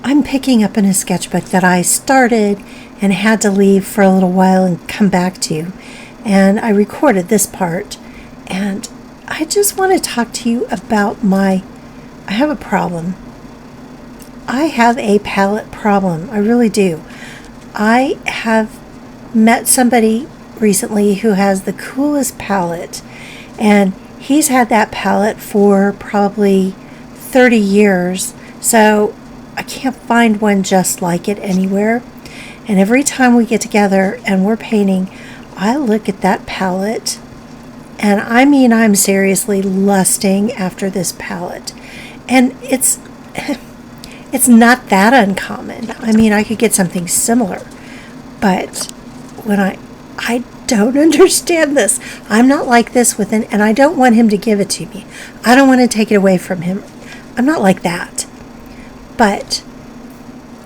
I'm picking up in a sketchbook that I started and had to leave for a little while and come back to. And I recorded this part. And I just want to talk to you about I have a problem. I have a palette problem. I really do. I have met somebody recently who has the coolest palette. And he's had that palette for probably 30 years. So I can't find one just like it anywhere. And every time we get together and we're painting, I look at that palette, and I mean, I'm seriously lusting after this palette. And it's not that uncommon. I mean, I could get something similar, but when I don't understand this. I'm not like this and I don't want him to give it to me. I don't want to take it away from him. I'm not like that. But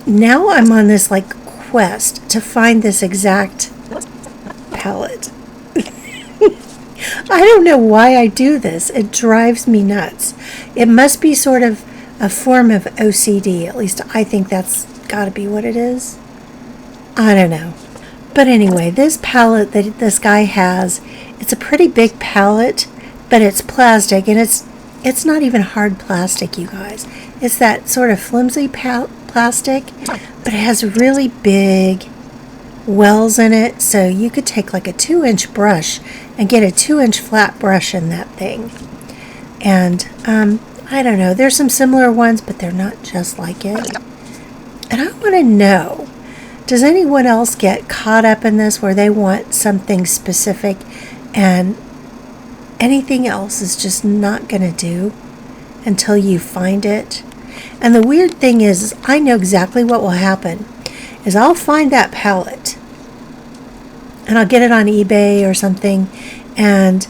now I'm on this quest to find this exact palette. I don't know why I do this. It drives me nuts. It must be sort of a form of OCD. At least I think that's got to be what it is. I don't know. But anyway, this palette that this guy has, it's a pretty big palette, but it's plastic, and it's not even hard plastic, you guys. It's that sort of flimsy plastic, but it has really big wells in it, so you could take a 2-inch brush and get a 2-inch flat brush in that thing. And I don't know, there's some similar ones, but they're not just like it. And I want to know, does anyone else get caught up in this where they want something specific and anything else is just not going to do until you find it? And the weird thing is I know exactly what will happen is I'll find that palette and I'll get it on eBay or something, and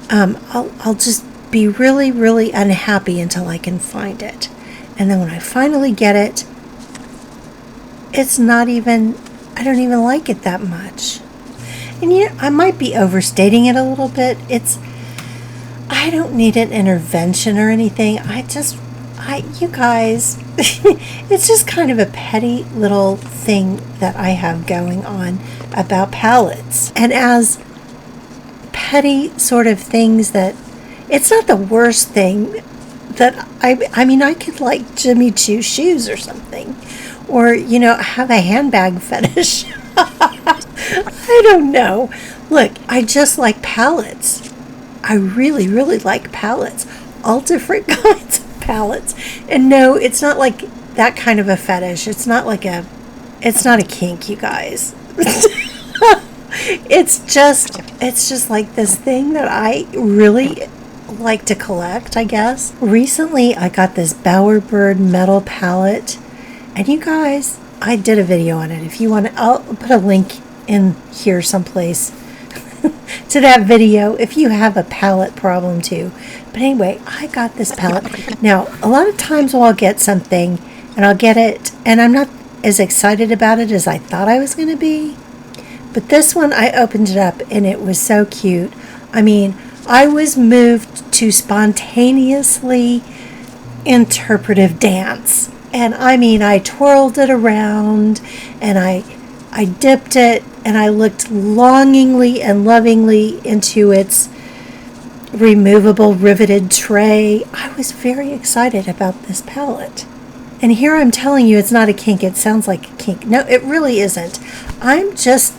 I'll just be really, really unhappy until I can find it. And then when I finally get it, it's not even, I don't even like it that much. And I might be overstating it a little bit. I don't need an intervention or anything. You guys, it's just kind of a petty little thing that I have going on about palettes. And as petty sort of things that, it's not the worst thing that, I mean, I could like Jimmy Choo shoes or something. Or, have a handbag fetish. I don't know. Look, I just like palettes. I really, really like palettes. All different kinds of palettes. And no, it's not like that kind of a fetish. It's not a kink, you guys. It's just like this thing that I really like to collect, I guess. Recently, I got this Bowerbird metal palette. And you guys, I did a video on it. If you want to, I'll put a link in here someplace to that video if you have a palette problem too. But anyway, I got this palette. Now, a lot of times I'll get something and I'll get it and I'm not as excited about it as I thought I was going to be. But this one, I opened it up and it was so cute. I mean, I was moved to spontaneously interpretive dance. And I mean, I twirled it around and I dipped it and I looked longingly and lovingly into its removable riveted tray. I was very excited about this palette. And here I'm telling you it's not a kink. It sounds like a kink. No, it really isn't. I'm just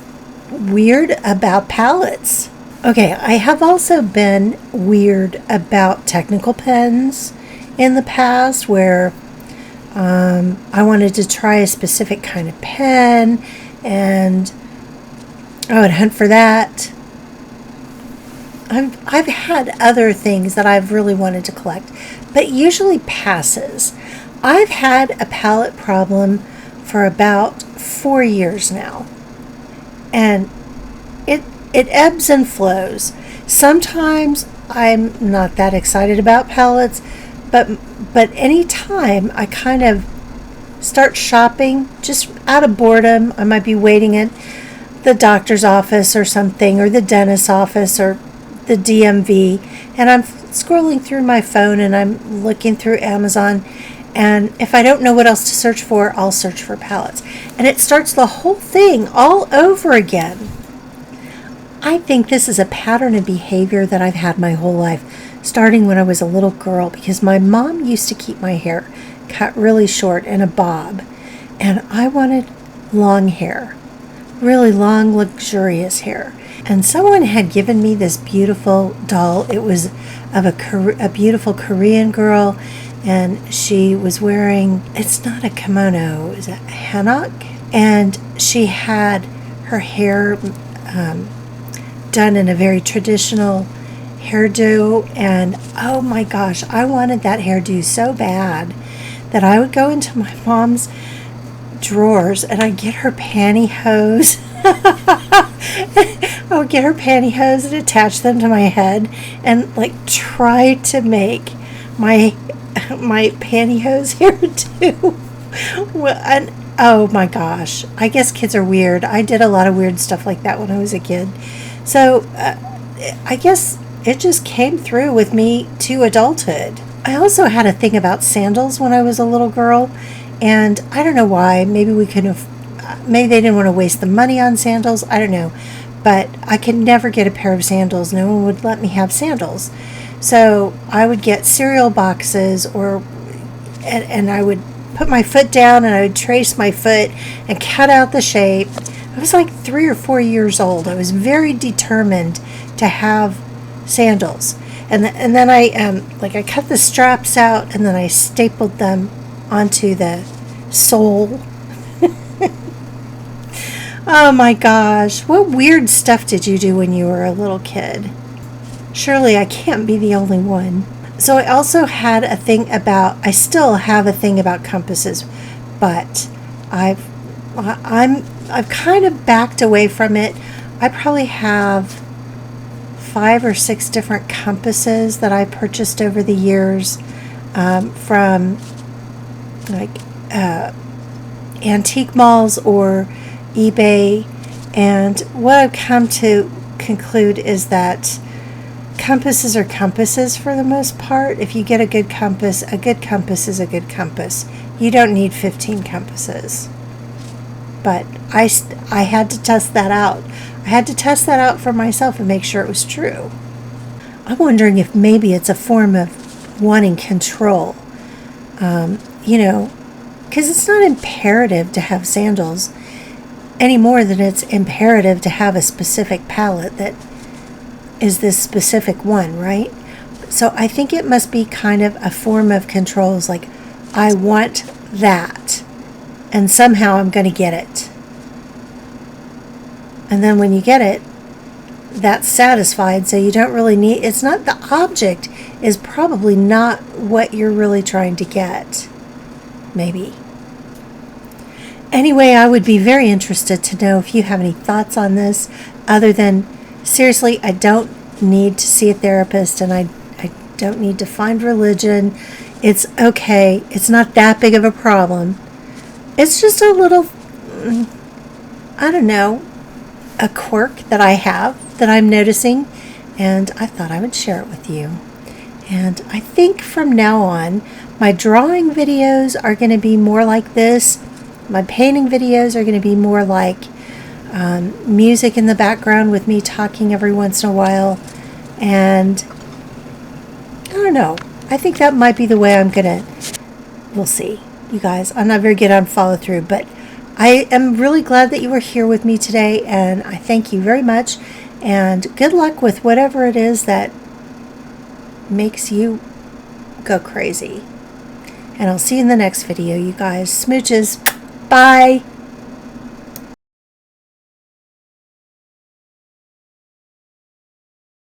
weird about palettes. Okay, I have also been weird about technical pens in the past where I wanted to try a specific kind of pen, and I would hunt for that. I've had other things that I've really wanted to collect, but usually passes. I've had a palette problem for about 4 years now, and it ebbs and flows. Sometimes I'm not that excited about palettes, but any time I kind of start shopping, just out of boredom, I might be waiting at the doctor's office or something, or the dentist's office, or the DMV, and I'm scrolling through my phone and I'm looking through Amazon, And if I don't know what else to search for, I'll search for palettes. And it starts the whole thing all over again. I think this is a pattern of behavior that I've had my whole life, starting when I was a little girl, because my mom used to keep my hair cut really short in a bob. And I wanted long hair, really long, luxurious hair. And someone had given me this beautiful doll. It was of a beautiful Korean girl, and she was wearing, it's not a kimono, is it a hanok? And she had her hair done in a very traditional hairdo, and oh my gosh, I wanted that hairdo so bad that I would go into my mom's drawers and I'd get her pantyhose. I would get her pantyhose and attach them to my head and like try to make my pantyhose hairdo. And oh my gosh, I guess kids are weird. I did a lot of weird stuff like that when I was a kid. So I guess it just came through with me to adulthood. I also had a thing about sandals when I was a little girl, and I don't know why. Maybe we couldn't have, maybe they didn't want to waste the money on sandals. I don't know. But I could never get a pair of sandals. No one would let me have sandals. So I would get cereal boxes, and I would put my foot down and I would trace my foot and cut out the shape. I was like 3 or 4 years old. I was very determined to have sandals. And then I cut the straps out and then I stapled them onto the sole. Oh my gosh, what weird stuff did you do when you were a little kid? Surely I can't be the only one. So I also had a thing about, I still have a thing about compasses, but I've kind of backed away from it. I probably have 5 or 6 different compasses that I purchased over the years, from like antique malls or eBay. And what I've come to conclude is that compasses are compasses for the most part. If you get a good compass is a good compass. You don't need 15 compasses. But I had to test that out. I had to test that out for myself and make sure it was true. I'm wondering if maybe it's a form of wanting control. Because it's not imperative to have sandals any more than it's imperative to have a specific palette that is this specific one, right? So I think it must be kind of a form of control. It's like, I want that, and somehow I'm going to get it. And then when you get it, that's satisfied, so you don't really need, it's not, the object is probably not what you're really trying to get. Maybe. Anyway, I would be very interested to know if you have any thoughts on this, other than, seriously, I don't need to see a therapist, and I don't need to find religion. It's okay. It's not that big of a problem. It's just a little, I don't know, a quirk that I have that I'm noticing, and I thought I would share it with you. And I think from now on, my drawing videos are going to be more like this. My painting videos are going to be more like music in the background with me talking every once in a while. And I don't know. I think that might be the way I'm going to, we'll see. You guys, I'm not very good on follow through, but I am really glad that you were here with me today, and I thank you very much, and good luck with whatever it is that makes you go crazy. And I'll see you in the next video, you guys. Smooches. Bye.